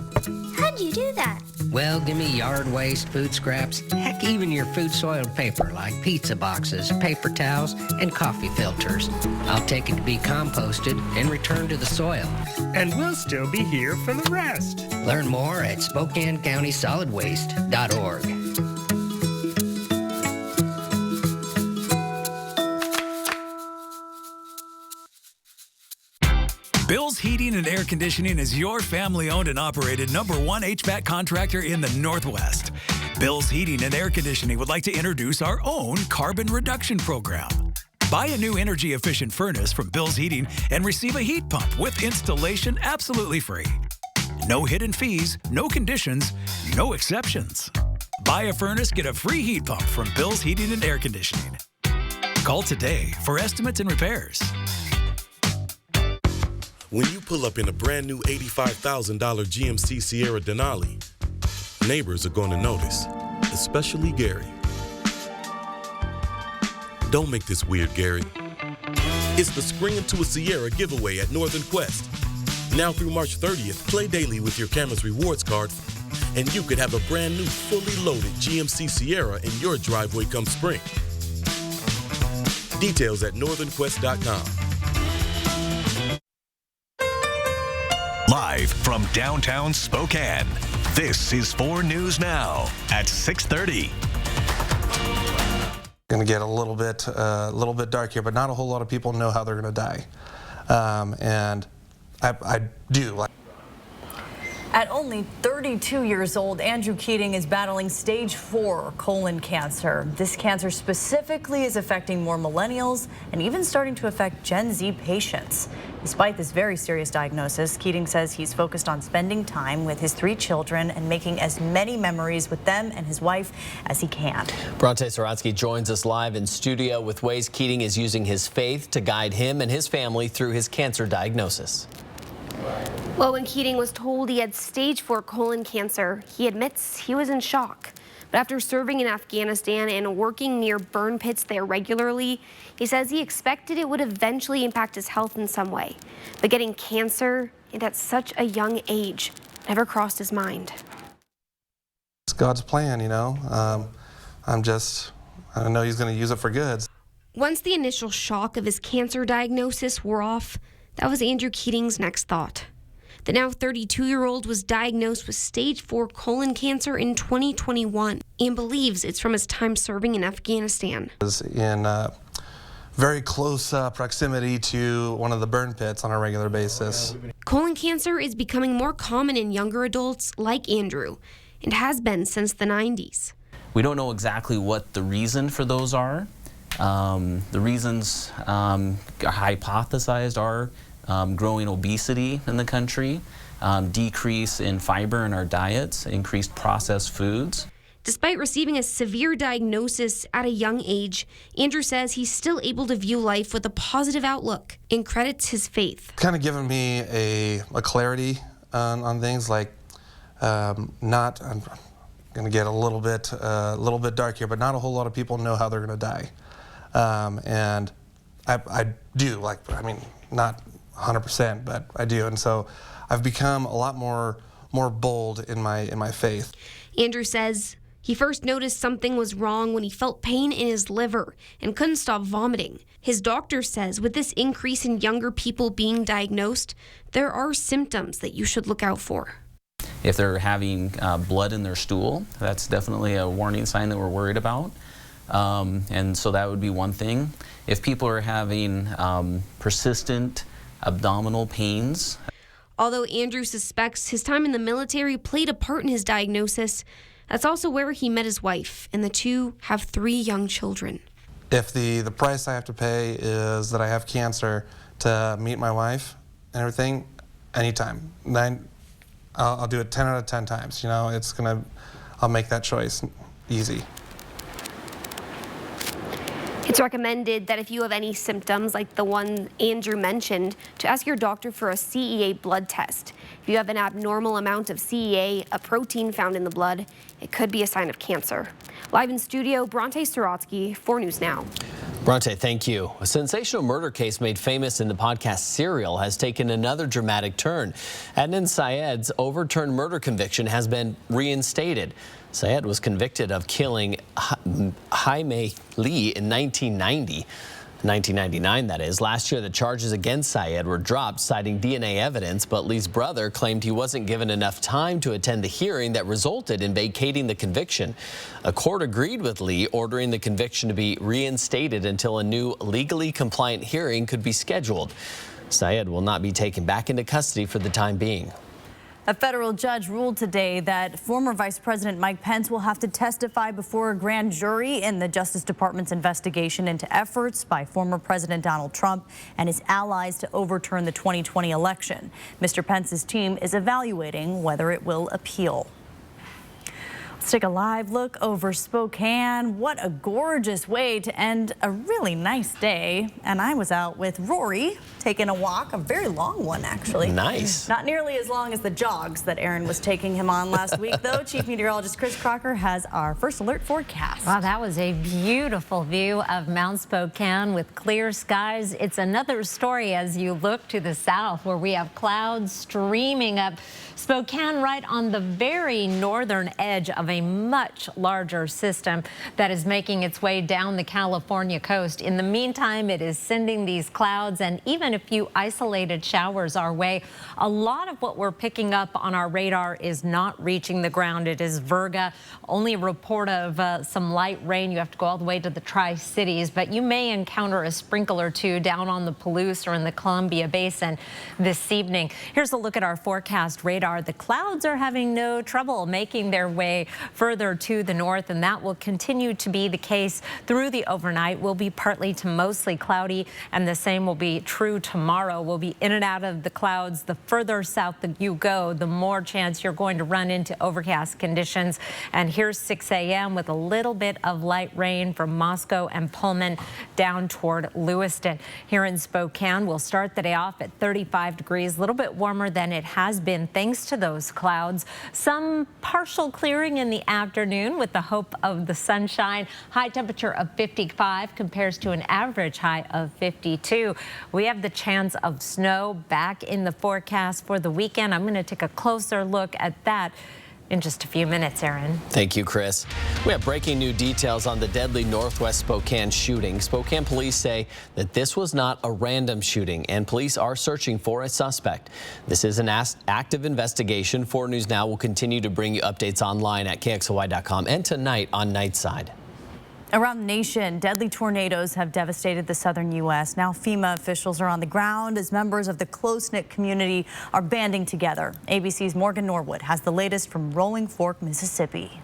How'd you do that? Well, give me yard waste, food scraps, heck, even your food soiled paper like pizza boxes, paper towels, and coffee filters. I'll take it to be composted and returned to the soil. And we'll still be here for the rest. Learn more at SpokaneCountySolidWaste.org. Bill's Heating and Air Conditioning is your family-owned and operated #1 HVAC contractor in the Northwest. Bill's Heating and Air Conditioning would like to introduce our own carbon reduction program. Buy a new energy-efficient furnace from Bill's Heating and receive a heat pump with installation absolutely free. No hidden fees, no conditions, no exceptions. Buy a furnace, get a free heat pump from Bill's Heating and Air Conditioning. Call today for estimates and repairs. When you pull up in a brand new $85,000 GMC Sierra Denali, neighbors are going to notice, especially Gary. Don't make this weird, Gary. It's the Spring Into a Sierra giveaway at Northern Quest. Now through March 30th, play daily with your Cameras Rewards card, and you could have a brand new, fully loaded GMC Sierra in your driveway come spring. Details at northernquest.com. Live from downtown Spokane, this is 4 News Now at 6:30. Going to get a little bit dark here, but not a whole lot of people know how they're going to die, and I do. At only 32 years old, Andrew Keating is battling stage 4 colon cancer. This cancer specifically is affecting more millennials and even starting to affect Gen Z patients. Despite this very serious diagnosis, Keating says he's focused on spending time with his 3 children and making as many memories with them and his wife as he can. Bronte Saratsky joins us live in studio with ways Keating is using his faith to guide him and his family through his cancer diagnosis. Well, when Keating was told he had stage 4 colon cancer, he admits he was in shock. But after serving in Afghanistan and working near burn pits there regularly, he says he expected it would eventually impact his health in some way. But getting cancer and at such a young age never crossed his mind. It's God's plan, you know. I know he's going to use it for good. Once the initial shock of his cancer diagnosis wore off, that was Andrew Keating's next thought. The now 32-year-old was diagnosed with stage 4 colon cancer in 2021 and believes it's from his time serving in Afghanistan. Was in very close proximity to one of the burn pits on a regular basis. Colon cancer is becoming more common in younger adults like Andrew and has been since the 90s. We don't know exactly what the reason for those are. The reasons hypothesized are growing obesity in the country, decrease in fiber in our diets, increased processed foods. Despite receiving a severe diagnosis at a young age, Andrew says he's still able to view life with a positive outlook and credits his faith. Kind of given me a clarity on things like I'm going to get a little bit dark here, but not a whole lot of people know how they're going to die. And I do, not 100%, but I do. And so I've become a lot more bold in my faith. Andrew says He first noticed something was wrong when he felt pain in his liver and couldn't stop vomiting. His doctor says with this increase in younger people being diagnosed, there are symptoms that you should look out for. If they're having blood in their stool, that's definitely a warning sign that we're worried about. And so that would be one thing. If people are having persistent abdominal pains. Although Andrew suspects his time in the military played a part in his diagnosis, that's also where he met his wife, and the two have 3 young children. If the price I have to pay is that I have cancer to meet my wife and everything, anytime. I'll do it 10 out of 10 times. You know, I'll make that choice easy. It's recommended that if you have any symptoms like the one Andrew mentioned, to ask your doctor for a CEA blood test. If you have an abnormal amount of CEA, a protein found in the blood, it could be a sign of cancer. Live in studio, Bronte Sorotsky, 4 News Now. Bronte, thank you. A sensational murder case made famous in the podcast Serial has taken another dramatic turn. Adnan Syed's overturned murder conviction has been reinstated. Syed was convicted of killing Jaime Lee in 1999, that is. Last year, the charges against Syed were dropped, citing DNA evidence, but Lee's brother claimed he wasn't given enough time to attend the hearing that resulted in vacating the conviction. A court agreed with Lee, ordering the conviction to be reinstated until a new legally compliant hearing could be scheduled. Syed will not be taken back into custody for the time being. A federal judge ruled today that former Vice President Mike Pence will have to testify before a grand jury in the Justice Department's investigation into efforts by former President Donald Trump and his allies to overturn the 2020 election. Mr. Pence's team is evaluating whether it will appeal. Let's take a live look over Spokane. What a gorgeous way to end a really nice day. And I was out with Rory taking a walk, a very long one, actually. Nice. Not nearly as long as the jogs that Aaron was taking him on last week, though. Chief Meteorologist Chris Crocker has our first alert forecast. Wow, that was a beautiful view of Mount Spokane with clear skies. It's another story as you look to the south where we have clouds streaming up. Spokane right on the very northern edge of a much larger system that is making its way down the California coast. In the meantime, it is sending these clouds and even a few isolated showers our way. A lot of what we're picking up on our radar is not reaching the ground. It is virga. Only a report of some light rain. You have to go all the way to the Tri-Cities, but you may encounter a sprinkle or two down on the Palouse or in the Columbia Basin this evening. Here's a look at our forecast radar. The clouds are having no trouble making their way further to the north, and that will continue to be the case through the overnight. Will be partly to mostly cloudy, and the same will be true tomorrow. We'll be in and out of the clouds. The further south that you go, the more chance you're going to run into overcast conditions. And here's 6 a.m. with a little bit of light rain from Moscow and Pullman down toward Lewiston. Here in Spokane, we'll start the day off at 35 degrees, a little bit warmer than it has been thanks to those clouds. Some partial clearing in the afternoon with the hope of the sunshine. High temperature of 55 compares to an average high of 52. We have the chance of snow back in the forecast for the weekend. I'm going to take a closer look at that in just a few minutes, Aaron. Thank you, Chris. We have breaking new details on the deadly Northwest Spokane shooting. Spokane police say that this was not a random shooting, and police are searching for a suspect. This is an active investigation. 4 News Now will continue to bring you updates online at KXLY.com and tonight on Nightside. Around the nation, deadly tornadoes have devastated the southern U.S. Now FEMA officials are on the ground as members of the close-knit community are banding together. ABC's Morgan Norwood has the latest from Rolling Fork, Mississippi.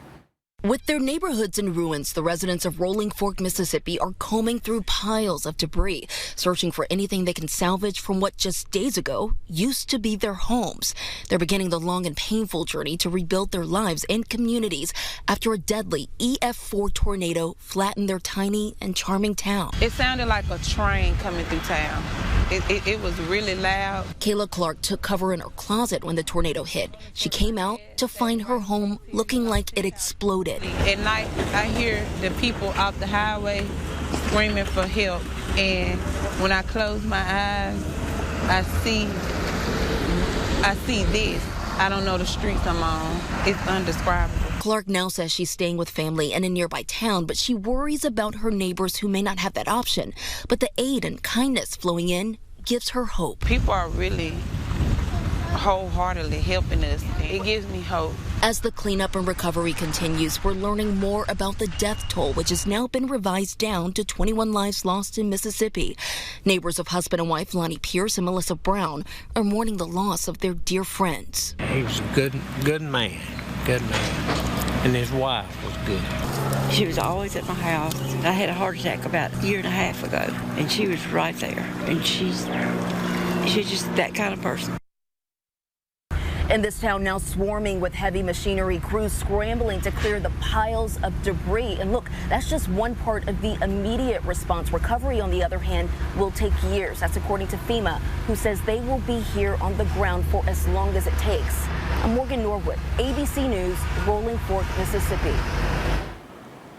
With their neighborhoods in ruins, the residents of Rolling Fork, Mississippi are combing through piles of debris, searching for anything they can salvage from what just days ago used to be their homes. They're beginning the long and painful journey to rebuild their lives and communities after a deadly EF4 tornado flattened their tiny and charming town. It sounded like a train coming through town. It was really loud. Kayla Clark took cover in her closet when the tornado hit. She came out to find her home looking like it exploded. At night, I hear the people off the highway screaming for help. And when I close my eyes, I see this. I don't know the streets I'm on. It's undescribable. Clark now says she's staying with family in a nearby town, but she worries about her neighbors who may not have that option. But the aid and kindness flowing in gives her hope. People are really wholeheartedly helping us. It gives me hope. As the cleanup and recovery continues, we're learning more about the death toll, which has now been revised down to 21 lives lost in Mississippi. Neighbors of husband and wife Lonnie Pierce and Melissa Brown are mourning the loss of their dear friends. He was a good man, and his wife was good. She was always at my house. I had a heart attack about a year and a half ago, and she was right there. And she's just that kind of person. In this town now swarming with heavy machinery, crews scrambling to clear the piles of debris. And look, that's just one part of the immediate response. Recovery, on the other hand, will take years. That's according to FEMA, who says they will be here on the ground for as long as it takes. I'm Morgan Norwood, ABC News, Rolling Fork, Mississippi.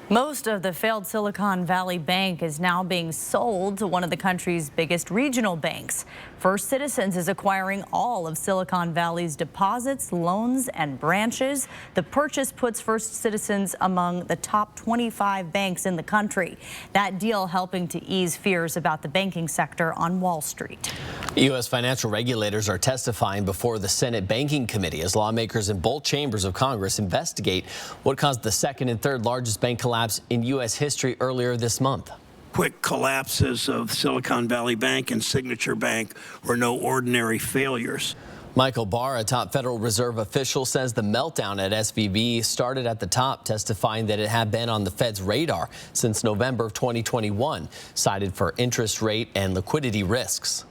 Most of the failed Silicon Valley Bank is now being sold to one of the country's biggest regional banks. First Citizens is acquiring all of Silicon Valley's deposits, loans, and branches. The purchase puts First Citizens among the top 25 banks in the country. That deal helping to ease fears about the banking sector on Wall Street. U.S. financial regulators are testifying before the Senate Banking Committee as lawmakers in both chambers of Congress investigate what caused the second and third largest bank collapse in U.S. history earlier this month. Quick collapses of Silicon Valley Bank and Signature Bank were no ordinary failures. Michael Barr, a top Federal Reserve official, says the meltdown at SVB started at the top, testifying that it had been on the Fed's radar since November of 2021, cited for interest rate and liquidity risks.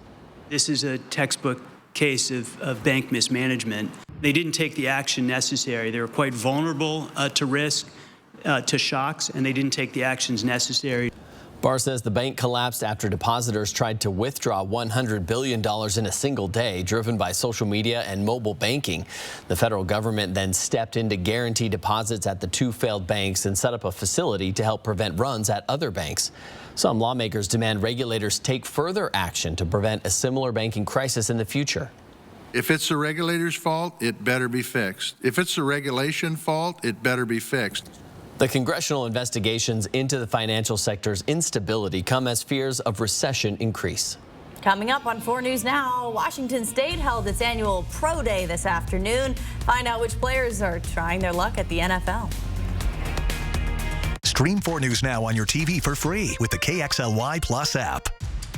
This is a textbook case of bank mismanagement. They didn't take the action necessary. They were quite vulnerable to risk, to shocks, and they didn't take the actions necessary. Barr says the bank collapsed after depositors tried to withdraw $100 billion in a single day, driven by social media and mobile banking. The federal government then stepped in to guarantee deposits at the two failed banks and set up a facility to help prevent runs at other banks. Some lawmakers demand regulators take further action to prevent a similar banking crisis in the future. If it's the regulator's fault, it better be fixed. If it's the regulation fault, it better be fixed. The congressional investigations into the financial sector's instability come as fears of recession increase. Coming up on 4 News Now, Washington State held its annual Pro Day this afternoon. Find out which players are trying their luck at the NFL. Stream 4 News Now on your TV for free with the KXLY Plus app.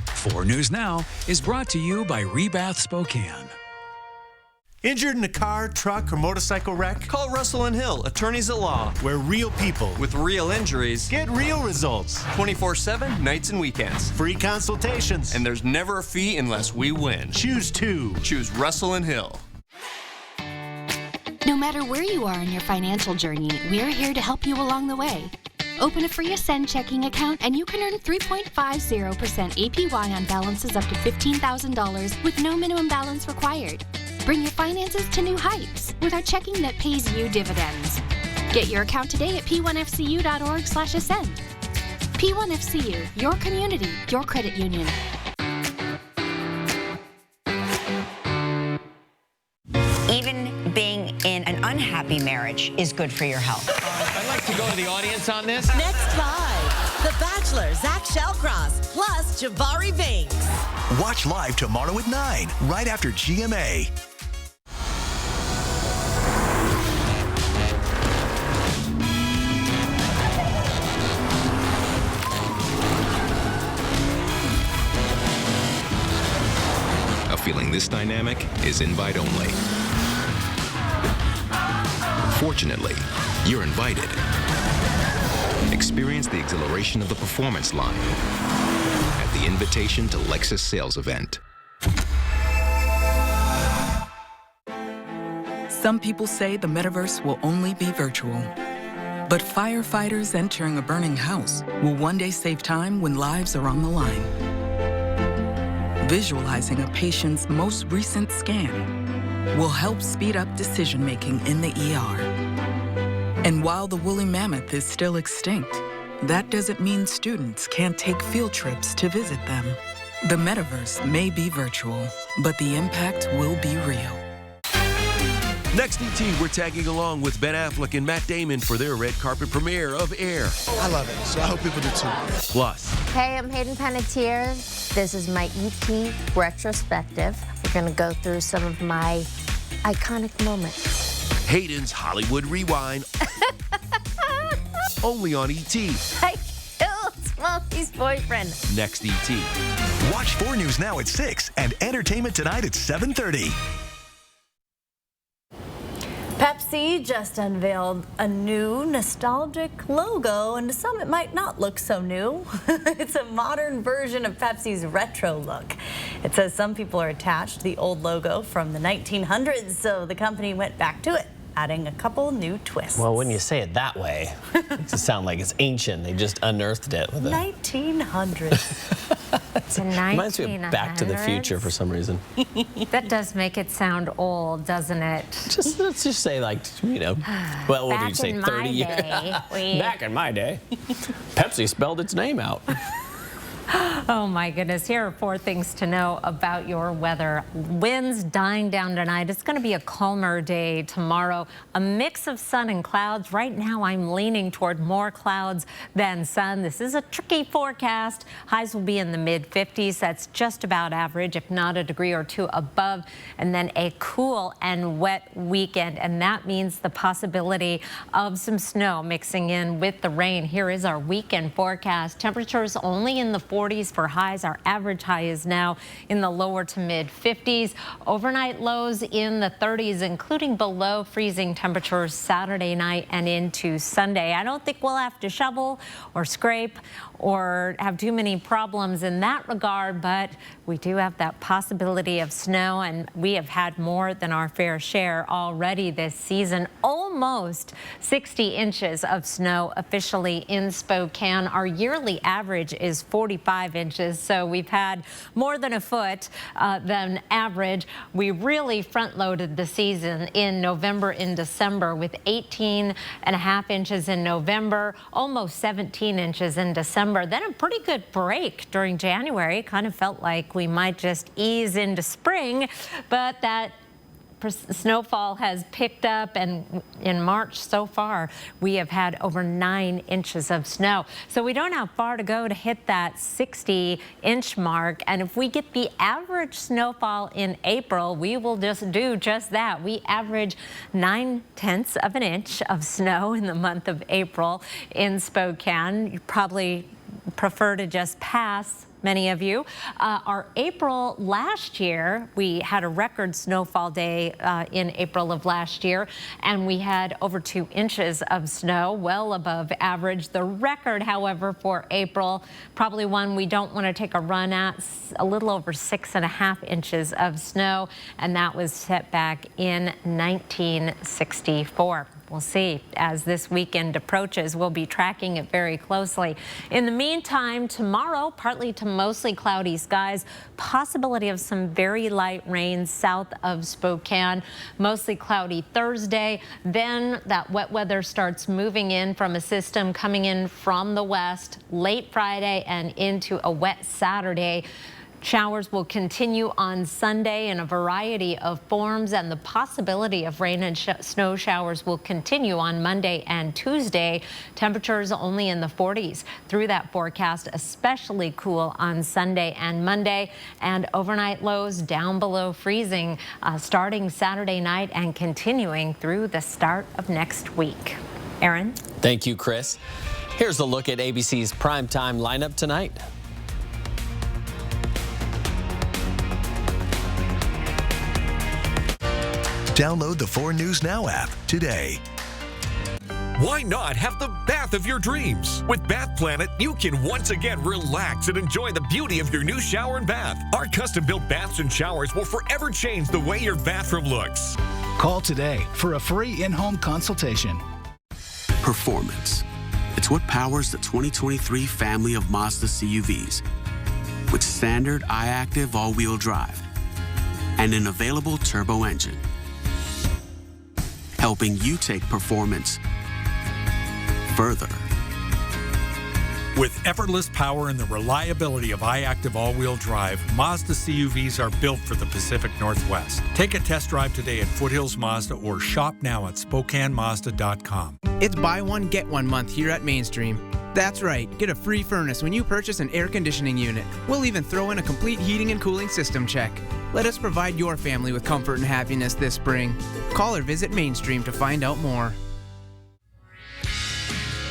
4 News Now is brought to you by Rebath Spokane. Injured in a car, truck, or motorcycle wreck? Call Russell & Hill, attorneys at law. Where real people with real injuries get real results. 24/7, nights and weekends. Free consultations. And there's never a fee unless we win. Choose 2. Choose Russell & Hill. No matter where you are in your financial journey, we're here to help you along the way. Open a free Ascend checking account and you can earn 3.50% APY on balances up to $15,000 with no minimum balance required. Bring your finances to new heights with our checking that pays you dividends. Get your account today at p1fcu.org/ascend. P1FCU, your community, your credit union. Even being in an unhappy marriage is good for your health. I'd like to go to the audience on this. Next 5, The Bachelor, Zach Shallcross, plus Jabari Banks. Watch live tomorrow at 9, right after GMA. A feeling this dynamic is invite only. Fortunately, you're invited. Experience the exhilaration of the performance line at the Invitation to Lexus sales event. Some people say the metaverse will only be virtual. But firefighters entering a burning house will one day save time when lives are on the line. Visualizing a patient's most recent scan will help speed up decision-making in the ER. And while the woolly mammoth is still extinct, that doesn't mean students can't take field trips to visit them. The metaverse may be virtual, but the impact will be real. Next ET, we're tagging along with Ben Affleck and Matt Damon for their red carpet premiere of Air. I love it, so I hope people do too. Plus, hey, I'm Hayden Panettiere. This is my ET retrospective. We're going to go through some of my iconic moments. Hayden's Hollywood Rewind. Only on ET. I killed Smokey's boyfriend. Next ET. Watch 4 News Now at 6 and Entertainment Tonight at 7:30. Pepsi just unveiled a new nostalgic logo, and to some it might not look so new. It's a modern version of Pepsi's retro look. It says some people are attached to the old logo from the 1900s, so the company went back to it, adding a couple new twists. Well, when you say it that way, it makes it sound like it's ancient. They just unearthed it. With 1900s. It's a 1900s. Reminds me of Back to the Future for some reason. That does make it sound old, doesn't it? Let's just say, like, you know, well, what did you say, 30 years? Back in my day, Pepsi spelled its name out. Oh my goodness, here are 4 things to know about your weather. Winds dying down tonight. It's going to be a calmer day tomorrow. A mix of sun and clouds. Right now I'm leaning toward more clouds than sun. This is a tricky forecast. Highs will be in the mid-50s. That's just about average, if not a degree or 2 above. And then a cool and wet weekend. And that means the possibility of some snow mixing in with the rain. Here is our weekend forecast. Temperatures only in the 40s for highs. Our average high is now in the lower to mid 50s. Overnight lows in the 30s, including below freezing temperatures Saturday night and into Sunday. I don't think we'll have to shovel or scrape or have too many problems in that regard, but we do have that possibility of snow, and we have had more than our fair share already this season. Almost 60 inches of snow officially in Spokane. Our yearly average is 45 inches, so we've had more than a foot than average. We really front-loaded the season in November and December with 18.5 inches in November, almost 17 inches in December. Then a pretty good break during January. Kind of felt like we might just ease into spring, but that snowfall has picked up, and in March so far we have had over 9 inches of snow. So we don't have far to go to hit that 60-inch mark, and if we get the average snowfall in April, we will just do just that. We average 9/10 of an inch of snow in the month of April in Spokane. You probably prefer to just pass, many of you. Our April last year, we had a record snowfall day in April of last year, and we had over 2 inches of snow, well above average. The record, however, for April, probably one we don't want to take a run at, a little over 6.5 inches of snow, and that was set back in 1964. We'll see as this weekend approaches. We'll be tracking it very closely. In the meantime, tomorrow, partly to mostly cloudy skies, possibility of some very light rain south of Spokane, mostly cloudy Thursday. Then that wet weather starts moving in from a system coming in from the west late Friday and into a wet Saturday. Showers will continue on Sunday in a variety of forms, and the possibility of rain and snow showers will continue on Monday and Tuesday. Temperatures only in the 40s through that forecast, especially cool on Sunday and Monday, and overnight lows down below freezing starting Saturday night and continuing through the start of next week. Aaron? Thank you, Chris. Here's a look at ABC's primetime lineup tonight. Download the 4 News Now app today. Why not have the bath of your dreams? With Bath Planet, you can once again relax and enjoy the beauty of your new shower and bath. Our custom-built baths and showers will forever change the way your bathroom looks. Call today for a free in-home consultation. Performance. It's what powers the 2023 family of Mazda CUVs. With standard iActive all-wheel drive and an available turbo engine, helping you take performance further. With effortless power and the reliability of iActive all-wheel drive, Mazda CUVs are built for the Pacific Northwest. Take a test drive today at Foothills Mazda or shop now at SpokaneMazda.com. It's buy one, get one month here at Mainstream. That's right, get a free furnace when you purchase an air conditioning unit. We'll even throw in a complete heating and cooling system check. Let us provide your family with comfort and happiness this spring. Call or visit Mainstream to find out more.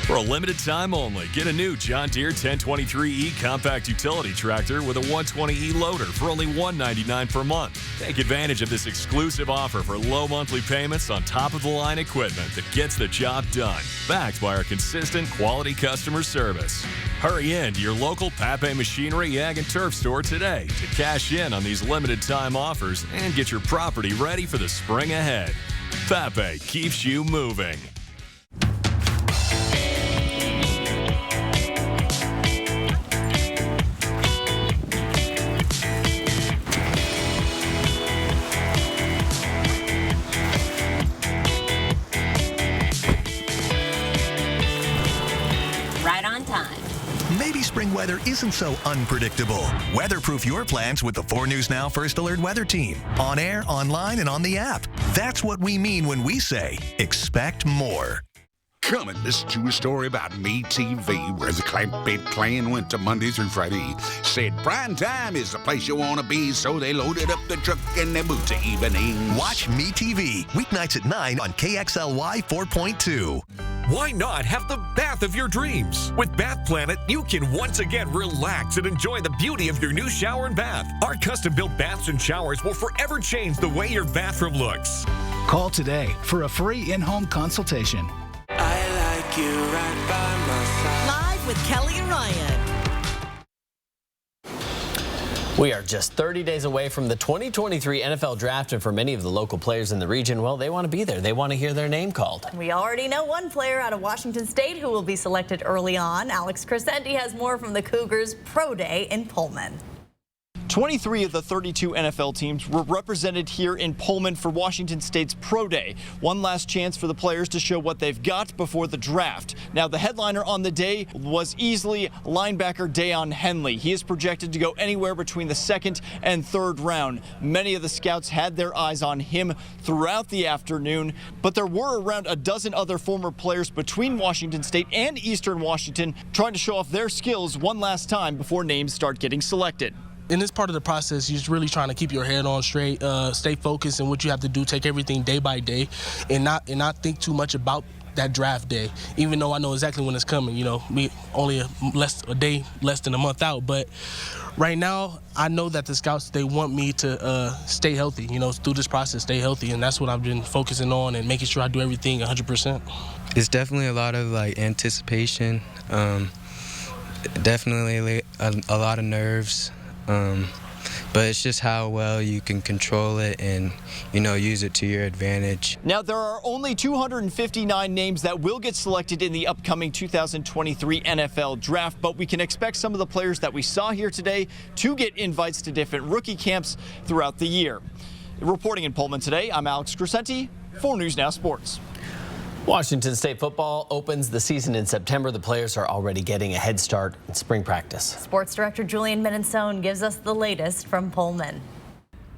For a limited time only, get a new John Deere 1023E compact utility tractor with a 120E loader for only $199 per month. Take advantage of this exclusive offer for low monthly payments on top-of-the-line equipment that gets the job done, backed by our consistent quality customer service. Hurry in to your local Pape Machinery Ag and Turf store today to cash in on these limited time offers and get your property ready for the spring ahead. Pape keeps you moving. Maybe spring weather isn't so unpredictable. Weatherproof your plans with the 4 News Now First Alert Weather Team. On air, online, and on the app. That's what we mean when we say, expect more. Come and listen to a story about MeTV, where the Clampett clan went to Monday through Friday. Said prime time is the place you want to be, so they loaded up the truck and they moved to evening. Watch MeTV, weeknights at 9 on KXLY 4.2. Why not have the bath of your dreams? With Bath Planet, you can once again relax and enjoy the beauty of your new shower and bath. Our custom-built baths and showers will forever change the way your bathroom looks. Call today for a free in-home consultation. I like you right by my side. Live with Kelly and Ryan. We are just 30 days away from the 2023 NFL Draft, and for many of the local players in the region, well, they want to be there. They want to hear their name called. We already know one player out of Washington State who will be selected early on. Alex Crescenti has more from the Cougars Pro Day in Pullman. 23 of the 32 NFL teams were represented here in Pullman for Washington State's Pro Day. One last chance for the players to show what they've got before the draft. Now, the headliner on the day was easily linebacker Deion Henley. He is projected to go anywhere between the 2nd and 3rd round. Many of the scouts had their eyes on him throughout the afternoon, but there were around a dozen other former players between Washington State and Eastern Washington trying to show off their skills one last time before names start getting selected. In this part of the process, you're really trying to keep your head on straight, stay focused in what you have to do, take everything day by day, and not think too much about that draft day. Even though I know exactly when it's coming, we only a day less than a month out. But right now, I know that the scouts, they want me to stay healthy. Through this process, stay healthy, and that's what I've been focusing on and making sure I do everything 100%. It's definitely a lot of anticipation. Definitely a lot of nerves. But it's just how well you can control it and, use it to your advantage. Now, there are only 259 names that will get selected in the upcoming 2023 NFL Draft, but we can expect some of the players that we saw here today to get invites to different rookie camps throughout the year. Reporting in Pullman today, I'm Alex Crescenti, 4 News Now Sports. Washington State football opens the season in September. The players are already getting a head start in spring practice. Sports director Julian Minnesone gives us the latest from Pullman.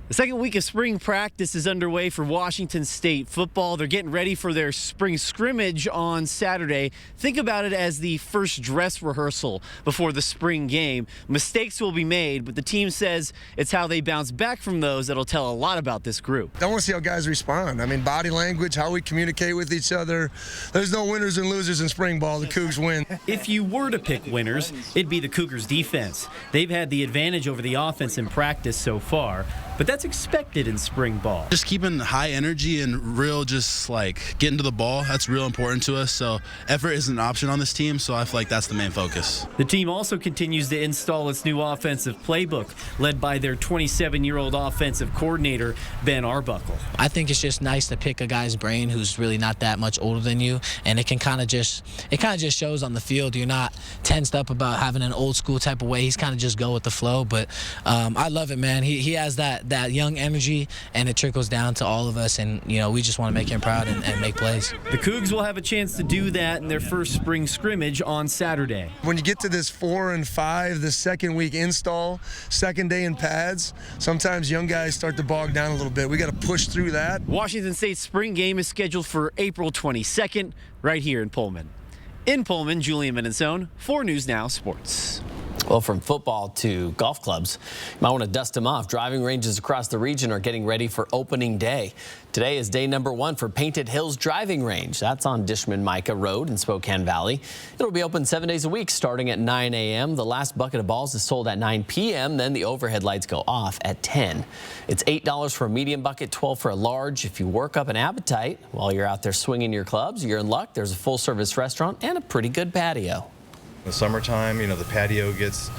The second week of spring practice is underway for Washington State football. They're getting ready for their spring scrimmage on Saturday. Think about it as the first dress rehearsal before the spring game. Mistakes will be made, but the team says it's how they bounce back from those that'll tell a lot about this group. I want to see how guys respond. Body language, how we communicate with each other. There's no winners and losers in spring ball. The Cougs win. If you were to pick winners, it'd be the Cougars defense. They've had the advantage over the offense in practice so far, but that's expected in spring ball. Just keeping high energy and real, just getting to the ball, that's real important to us. So effort isn't an option on this team, so I feel like that's the main focus. The team also continues to install its new offensive playbook, led by their 27-year-old offensive coordinator, Ben Arbuckle. I think it's just nice to pick a guy's brain who's really not that much older than you, and it kind of just shows on the field. You're not tensed up about having an old school type of way. He's kind of just go with the flow, but I love it, man. He has that that young energy, and it trickles down to all of us. And we just want to make him proud and make plays. The Cougs will have a chance to do that in their first spring scrimmage on Saturday. When you get to this 4 and 5, the second week install, second day in pads, sometimes young guys start to bog down a little bit. We got to push through that. Washington State's spring game is scheduled for April 22nd, right here in Pullman. In Pullman, Julian Minnesone, 4 News Now Sports. Well, from football to golf clubs, you might want to dust them off. Driving ranges across the region are getting ready for opening day. Today is day number 1 for Painted Hills Driving Range. That's on Dishman-Micah Road in Spokane Valley. It'll be open 7 days a week starting at 9 a.m. The last bucket of balls is sold at 9 p.m. Then the overhead lights go off at 10. It's $8 for a medium bucket, $12 for a large. If you work up an appetite while you're out there swinging your clubs, you're in luck. There's a full-service restaurant and a pretty good patio. In the summertime, the patio gets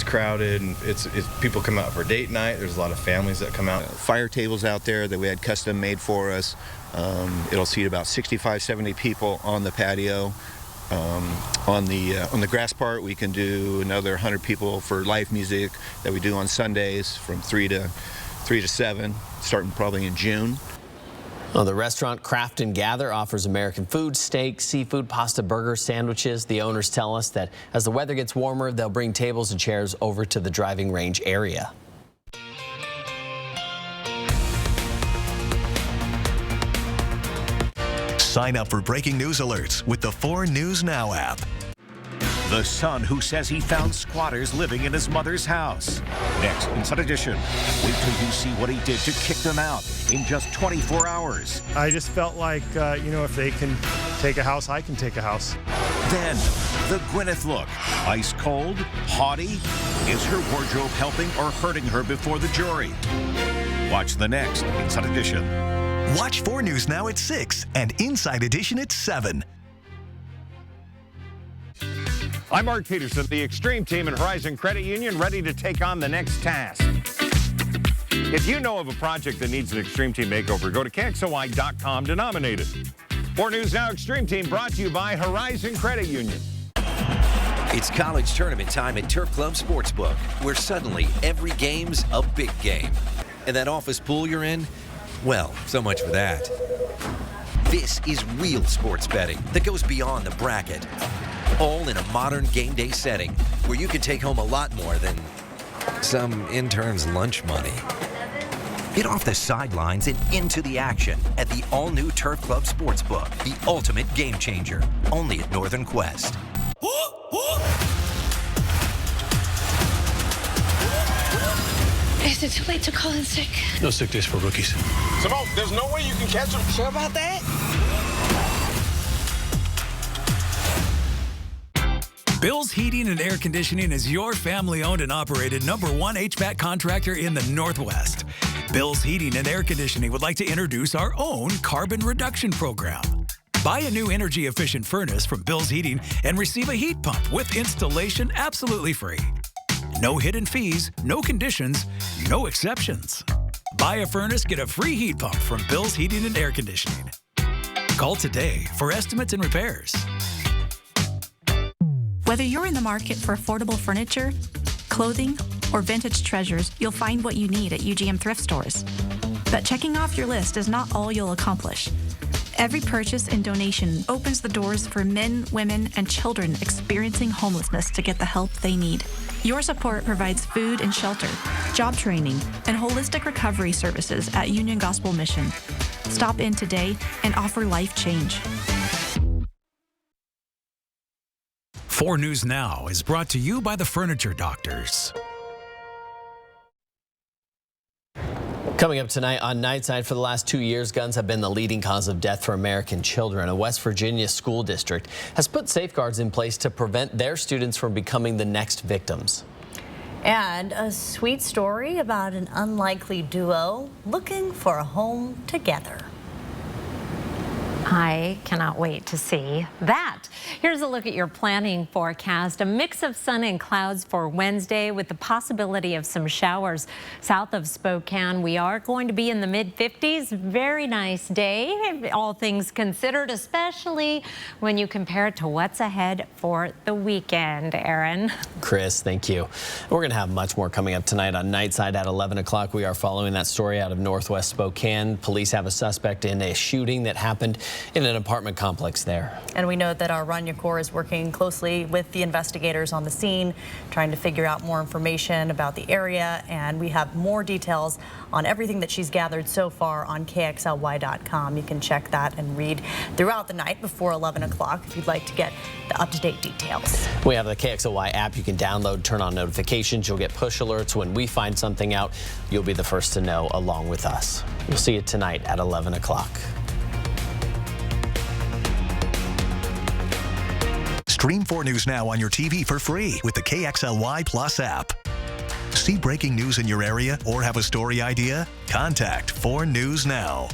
crowded, and it's people come out for date night. There's a lot of families that come out. Fire tables out there that we had custom made for us. It'll seat about 65, 70 people on the patio. On the grass part, we can do another 100 people for live music that we do on Sundays from 3 to 7, starting probably in June. Well, the restaurant Craft and Gather offers American food, steak, seafood, pasta, burgers, sandwiches. The owners tell us that as the weather gets warmer, they'll bring tables and chairs over to the driving range area. Sign up for breaking news alerts with the 4 News Now app. The son who says he found squatters living in his mother's house. Next, Inside Edition. Wait till you see what he did to kick them out in just 24 hours. I just felt like, if they can take a house, I can take a house. Then, the Gwyneth look. Ice cold, haughty. Is her wardrobe helping or hurting her before the jury? Watch the next Inside Edition. Watch 4 News Now at 6 and Inside Edition at 7. I'm Mark Peterson, the Extreme Team and Horizon Credit Union, ready to take on the next task. If you know of a project that needs an Extreme Team makeover, go to KXOY.com to nominate it. 4 News Now Extreme Team brought to you by Horizon Credit Union. It's college tournament time at Turf Club Sportsbook, where suddenly every game's a big game. And that office pool you're in? Well, so much for that. This is real sports betting that goes beyond the bracket. All in a modern game day setting where you can take home a lot more than some intern's lunch money. Get off the sidelines and into the action at the all-new Turf Club Sportsbook, the ultimate game changer, only at Northern Quest. Is it too late to call in sick? No sick days for rookies. Simone, there's no way you can catch him. Sure about that? Bill's Heating and Air Conditioning is your family-owned and operated #1 HVAC contractor in the Northwest. Bill's Heating and Air Conditioning would like to introduce our own carbon reduction program. Buy a new energy-efficient furnace from Bill's Heating and receive a heat pump with installation absolutely free. No hidden fees, no conditions, no exceptions. Buy a furnace, get a free heat pump from Bill's Heating and Air Conditioning. Call today for estimates and repairs. Whether you're in the market for affordable furniture, clothing, or vintage treasures, you'll find what you need at UGM thrift stores. But checking off your list is not all you'll accomplish. Every purchase and donation opens the doors for men, women, and children experiencing homelessness to get the help they need. Your support provides food and shelter, job training, and holistic recovery services at Union Gospel Mission. Stop in today and offer life change. 4 News Now is brought to you by the Furniture Doctors. Coming up tonight on Nightside, for the last 2 years, guns have been the leading cause of death for American children. A West Virginia school district has put safeguards in place to prevent their students from becoming the next victims. And a sweet story about an unlikely duo looking for a home together. I cannot wait to see that. Here's a look at your planning forecast. A mix of sun and clouds for Wednesday with the possibility of some showers south of Spokane. We are going to be in the mid-50s. Very nice day, all things considered, especially when you compare it to what's ahead for the weekend. Aaron. Chris, thank you. We're going to have much more coming up tonight on Nightside at 11 o'clock. We are following that story out of Northwest Spokane. Police have a suspect in a shooting that happened in an apartment complex there. And we know that our Rania Corps is working closely with the investigators on the scene, trying to figure out more information about the area. And we have more details on everything that she's gathered so far on KXLY.com. You can check that and read throughout the night before 11 o'clock if you'd like to get the up-to-date details. We have the KXLY app you can download, turn on notifications. You'll get push alerts when we find something out. You'll be the first to know along with us. We'll see you tonight at 11 o'clock. Stream 4 News Now on your TV for free with the KXLY Plus app. See breaking news in your area or have a story idea? Contact 4 News Now.